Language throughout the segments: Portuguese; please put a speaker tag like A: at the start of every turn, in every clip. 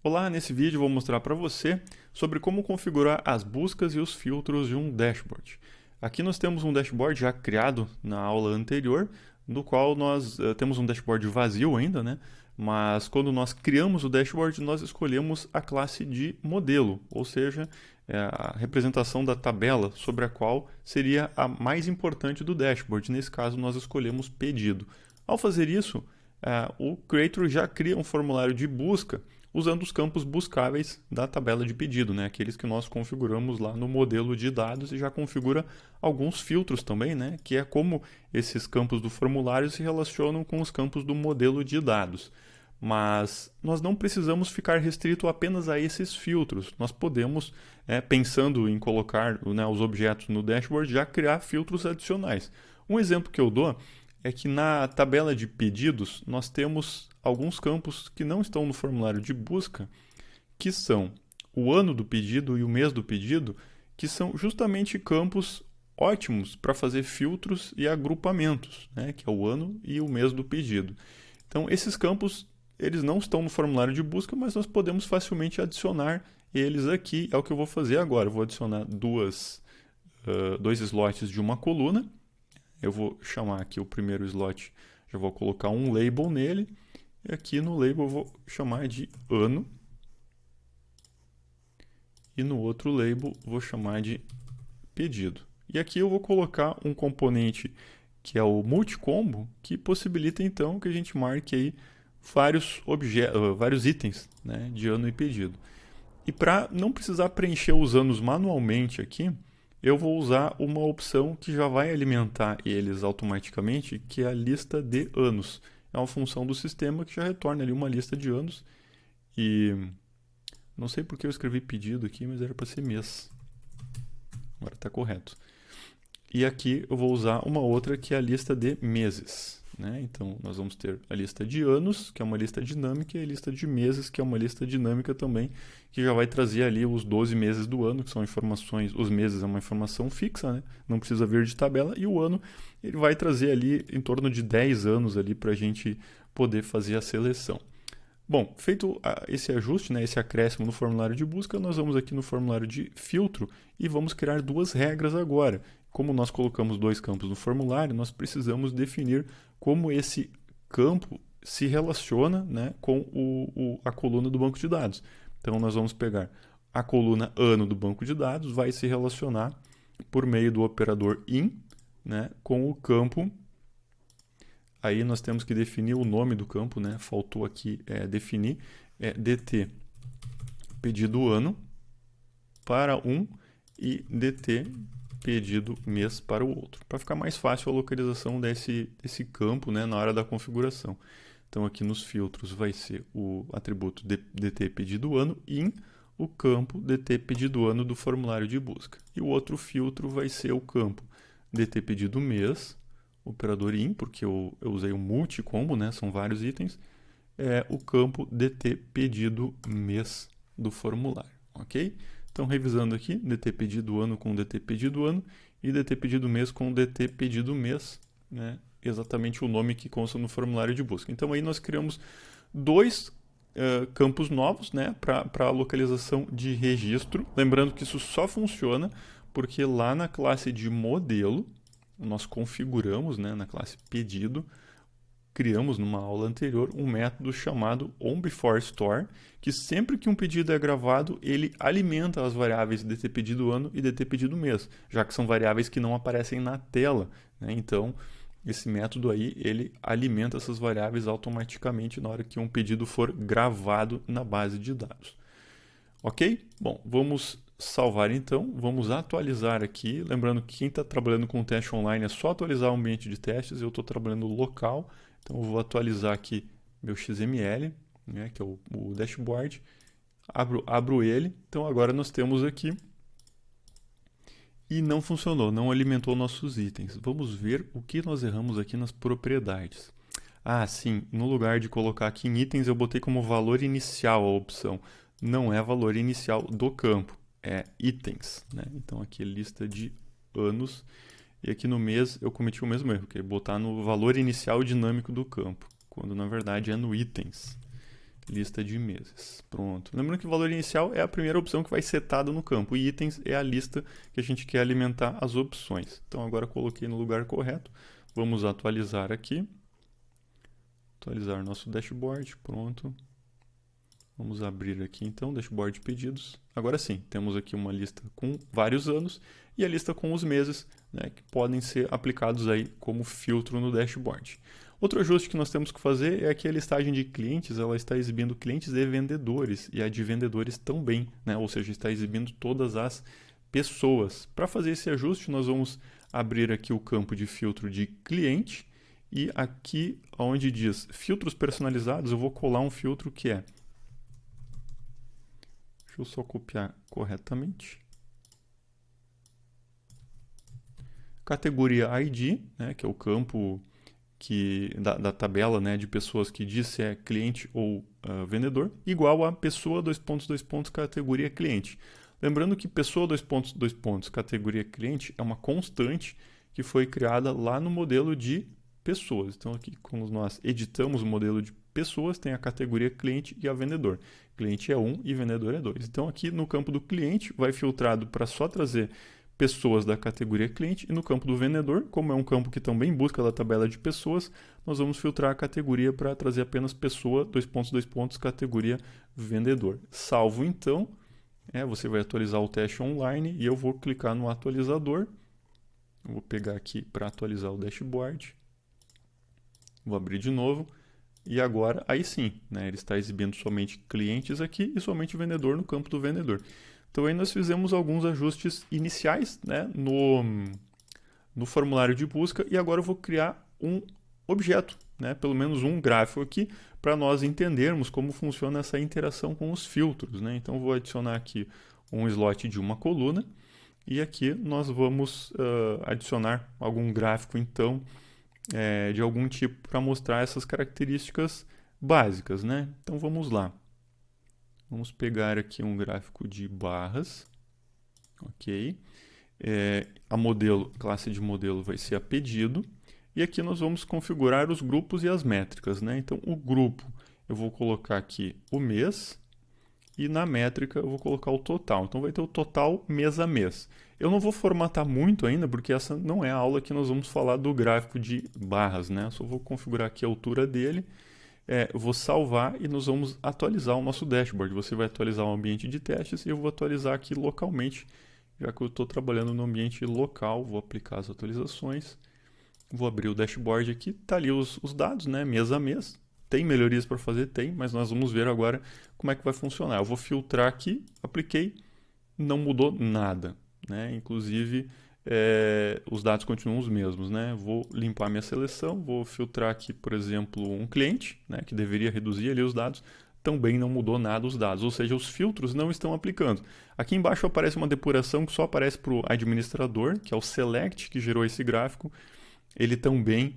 A: Olá, nesse vídeo eu vou mostrar para você sobre como configurar as buscas e os filtros de um dashboard. Aqui nós temos um dashboard já criado na aula anterior, no qual nós temos um dashboard vazio ainda, né? Mas quando nós criamos o dashboard, nós escolhemos a classe de modelo, ou seja, a representação da tabela sobre a qual seria a mais importante do dashboard. Nesse caso, nós escolhemos pedido. Ao fazer isso, o Creator já cria um formulário de busca usando os campos buscáveis da tabela de pedido, né? Aqueles que nós configuramos lá no modelo de dados, e já configura alguns filtros também, né? Que é como esses campos do formulário se relacionam com os campos do modelo de dados. Mas nós não precisamos ficar restrito apenas a esses filtros. Nós podemos, pensando em colocar, né, os objetos no dashboard, já criar filtros adicionais. Um exemplo que eu dou é que na tabela de pedidos nós temos alguns campos que não estão no formulário de busca, que são o ano do pedido e o mês do pedido, que são justamente campos ótimos para fazer filtros e agrupamentos, né? Que é o ano e o mês do pedido. Então, esses campos eles não estão no formulário de busca, mas nós podemos facilmente adicionar eles aqui. É o que eu vou fazer agora. Eu vou adicionar dois slots de uma coluna. Eu vou chamar aqui o primeiro slot, já vou colocar um label nele. E aqui no label eu vou chamar de ano. E no outro label vou chamar de pedido. E aqui eu vou colocar um componente que é o multicombo, que possibilita então que a gente marque aí vários itens, né, de ano e pedido. E para não precisar preencher os anos manualmente aqui, eu vou usar uma opção que já vai alimentar eles automaticamente, que é a lista de anos. É uma função do sistema que já retorna ali uma lista de anos. E não sei porque eu escrevi pedido aqui, mas era para ser mês. Agora está correto. E aqui eu vou usar uma outra que é a lista de meses. Né? Então, nós vamos ter a lista de anos, que é uma lista dinâmica, e a lista de meses, que é uma lista dinâmica também, que já vai trazer ali os 12 meses do ano, que são informações, os meses é uma informação fixa, né? Não precisa vir de tabela, e o ano ele vai trazer ali em torno de 10 anos ali para a gente poder fazer a seleção. Bom, feito esse ajuste, né, esse acréscimo no formulário de busca, nós vamos aqui no formulário de filtro e vamos criar duas regras agora. Como nós colocamos dois campos no formulário, nós precisamos definir como esse campo se relaciona, né, com a coluna do banco de dados. Então, nós vamos pegar a coluna ano do banco de dados, vai se relacionar por meio do operador in, né, com o campo. Aí nós temos que definir o nome do campo, né? Faltou aqui definir dt pedido ano para um e dt pedido mês para o outro, para ficar mais fácil a localização desse campo, né, na hora da configuração. Então aqui nos filtros vai ser o atributo dt pedido ano in o campo dt pedido ano do formulário de busca. E o outro filtro vai ser o campo dt pedido mês, operador in, porque eu usei um multicombo, né? São vários itens, o campo dt pedido mês do formulário, ok? Então, revisando aqui, dt pedido ano com dt pedido ano e dt pedido mês com dt pedido mês, né? Exatamente o nome que consta no formulário de busca. Então, aí nós criamos dois campos novos, né? Para a localização de registro. Lembrando que isso só funciona porque lá na classe de modelo, nós configuramos, né, na classe pedido, criamos numa aula anterior um método chamado onBeforeStore, que sempre que um pedido é gravado, ele alimenta as variáveis dt pedido ano e dt pedido mês, já que são variáveis que não aparecem na tela, né? Então, esse método aí, ele alimenta essas variáveis automaticamente na hora que um pedido for gravado na base de dados. Ok? Bom, vamos salvar então, vamos atualizar aqui, lembrando que quem está trabalhando com teste online é só atualizar o ambiente de testes, eu estou trabalhando local, então eu vou atualizar aqui meu XML, né, que é o dashboard, abro ele, então agora nós temos aqui, e não funcionou, não alimentou nossos itens. Vamos ver o que nós erramos aqui nas propriedades. Ah, sim, no lugar de colocar aqui em itens, eu botei como valor inicial a opção, não é valor inicial do campo. É itens, né? Então aqui é lista de anos e aqui no mês eu cometi o mesmo erro, que é botar no valor inicial dinâmico do campo, quando na verdade é no itens. lista de meses. Pronto. Lembrando que o valor inicial é a primeira opção que vai setada no campo. E itens é a lista que a gente quer alimentar as opções. Então agora coloquei no lugar correto. Vamos atualizar aqui. Atualizar nosso dashboard. Pronto. Vamos abrir aqui então, dashboard de pedidos. Agora sim, temos aqui uma lista com vários anos e a lista com os meses, né, que podem ser aplicados aí como filtro no dashboard. Outro ajuste que nós temos que fazer é que a listagem de clientes, ela está exibindo clientes e vendedores, e a de vendedores também, né, ou seja, está exibindo todas as pessoas. Para fazer esse ajuste, nós vamos abrir aqui o campo de filtro de cliente e aqui onde diz filtros personalizados, eu vou colar um filtro que é... Deixa eu só copiar corretamente. Categoria ID, né, que é o campo da tabela, né, de pessoas que diz se é cliente ou vendedor, igual a pessoa, categoria cliente. Lembrando que pessoa, categoria cliente é uma constante que foi criada lá no modelo de pessoas. Então aqui, quando nós editamos o modelo de pessoas, tem a categoria cliente e a vendedor. Cliente é 1 e vendedor é 2. Então aqui no campo do cliente vai filtrado para só trazer pessoas da categoria cliente, e no campo do vendedor, como é um campo que também busca da tabela de pessoas, nós vamos filtrar a categoria para trazer apenas pessoa, categoria vendedor. Salvo então, você vai atualizar o teste online e eu vou clicar no atualizador. Eu vou pegar aqui para atualizar o dashboard. Vou abrir de novo. E agora, aí sim, né, ele está exibindo somente clientes aqui e somente vendedor no campo do vendedor. Então aí nós fizemos alguns ajustes iniciais, né, no formulário de busca e agora eu vou criar um objeto, né, pelo menos um gráfico aqui, para nós entendermos como funciona essa interação com os filtros, né? Então eu vou adicionar aqui um slot de uma coluna e aqui nós vamos adicionar algum gráfico então de algum tipo para mostrar essas características básicas, né? Então vamos lá. Vamos pegar aqui um gráfico de barras, ok? A classe de modelo vai ser a pedido, e aqui nós vamos configurar os grupos e as métricas, né? Então o grupo eu vou colocar aqui o mês, e na métrica eu vou colocar o total. Então vai ter o total mês a mês. Eu não vou formatar muito ainda, porque essa não é a aula que nós vamos falar do gráfico de barras, né? Eu só vou configurar aqui a altura dele, eu vou salvar e nós vamos atualizar o nosso dashboard. Você vai atualizar o ambiente de testes e eu vou atualizar aqui localmente, já que eu estou trabalhando no ambiente local, vou aplicar as atualizações. Vou abrir o dashboard aqui, tá ali os dados, né, mês a mês. Tem melhorias para fazer? Tem, mas nós vamos ver agora como é que vai funcionar. Eu vou filtrar aqui, apliquei, não mudou nada, né? Inclusive, os dados continuam os mesmos, né? Vou limpar minha seleção, vou filtrar aqui, por exemplo, um cliente, né, que deveria reduzir ali os dados, também não mudou nada os dados, ou seja, os filtros não estão aplicando. Aqui embaixo aparece uma depuração que só aparece para o administrador, que é o select que gerou esse gráfico, ele também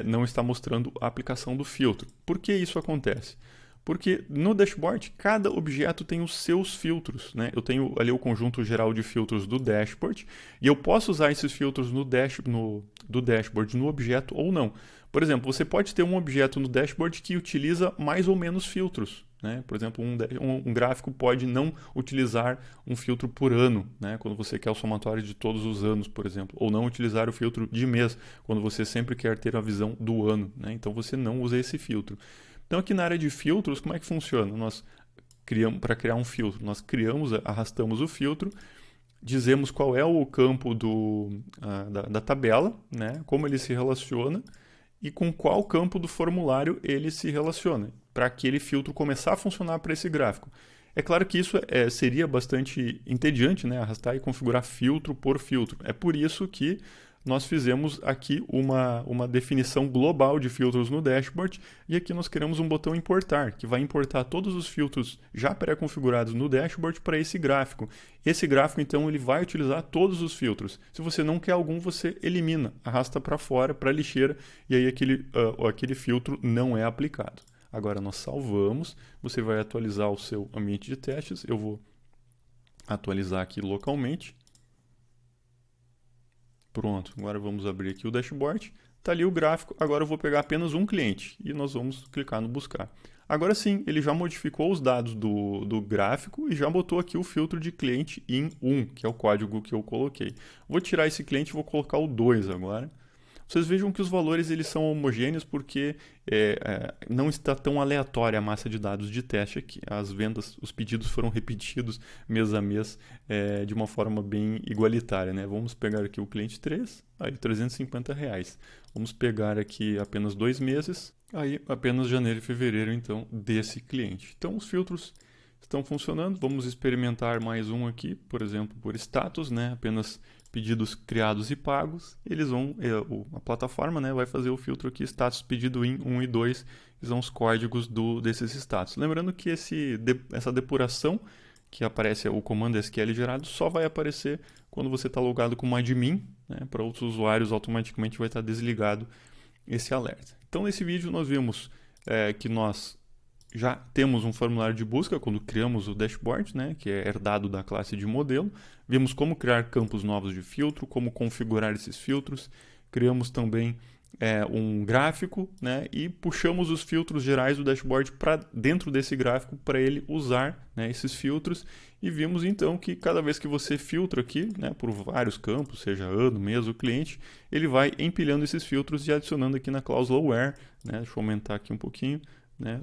A: não está mostrando a aplicação do filtro. Por que isso acontece? Porque no dashboard, cada objeto tem os seus filtros, né? Eu tenho ali o conjunto geral de filtros do dashboard e eu posso usar esses filtros do dashboard no objeto ou não. Por exemplo, você pode ter um objeto no dashboard que utiliza mais ou menos filtros, né? Por exemplo, um gráfico pode não utilizar um filtro por ano, né? Quando você quer o somatório de todos os anos, por exemplo, ou não utilizar o filtro de mês, quando você sempre quer ter a visão do ano, né? Então você não usa esse filtro. Então aqui na área de filtros, como é que funciona? Nós criamos, para criar um filtro, nós arrastamos o filtro, dizemos qual é o campo da tabela, né? Como ele se relaciona e com qual campo do formulário ele se relaciona, para aquele filtro começar a funcionar para esse gráfico. É claro que isso seria bastante entediante, né? Arrastar e configurar filtro por filtro. É por isso que nós fizemos aqui uma definição global de filtros no dashboard e aqui nós queremos um botão importar, que vai importar todos os filtros já pré-configurados no dashboard para esse gráfico. Esse gráfico, então, ele vai utilizar todos os filtros. Se você não quer algum, você elimina, arrasta para fora, para a lixeira, e aí aquele filtro não é aplicado. Agora nós salvamos, você vai atualizar o seu ambiente de testes, eu vou atualizar aqui localmente. Pronto, agora vamos abrir aqui o dashboard. Está ali o gráfico, agora eu vou pegar apenas um cliente e nós vamos clicar no buscar. Agora sim, ele já modificou os dados do gráfico e já botou aqui o filtro de cliente in1, que é o código que eu coloquei. Vou tirar esse cliente e vou colocar o 2 agora. Vocês vejam que os valores eles são homogêneos porque não está tão aleatória a massa de dados de teste aqui. As vendas, os pedidos foram repetidos mês a mês de uma forma bem igualitária, né? Vamos pegar aqui o cliente 3, aí R$350. Vamos pegar aqui apenas 2 meses, aí apenas janeiro e fevereiro, então, desse cliente. Então, os filtros estão funcionando. Vamos experimentar mais um aqui, por exemplo, por status, né? Apenas pedidos criados e pagos. Eles vão, a plataforma, né, vai fazer o filtro aqui, status pedido in 1 e 2, que são os códigos desses status. Lembrando que essa depuração, que aparece o comando SQL gerado, só vai aparecer quando você está logado como admin, né? Para outros usuários automaticamente vai estar desligado esse alerta. Então nesse vídeo nós vimos que nós já temos um formulário de busca quando criamos o dashboard, né, que é herdado da classe de modelo. Vimos como criar campos novos de filtro, como configurar esses filtros. Criamos também um gráfico, né, e puxamos os filtros gerais do dashboard para dentro desse gráfico para ele usar, né, esses filtros. E vimos então que cada vez que você filtra aqui, né, por vários campos, seja ano, mês ou cliente, ele vai empilhando esses filtros e adicionando aqui na cláusula where, né, deixa eu aumentar aqui um pouquinho, né,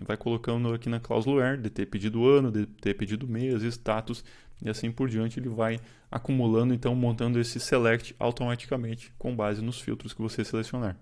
A: vai colocando aqui na cláusula where, de ter pedido ano, de ter pedido mês, status e assim por diante. Ele vai acumulando, então montando esse select automaticamente com base nos filtros que você selecionar.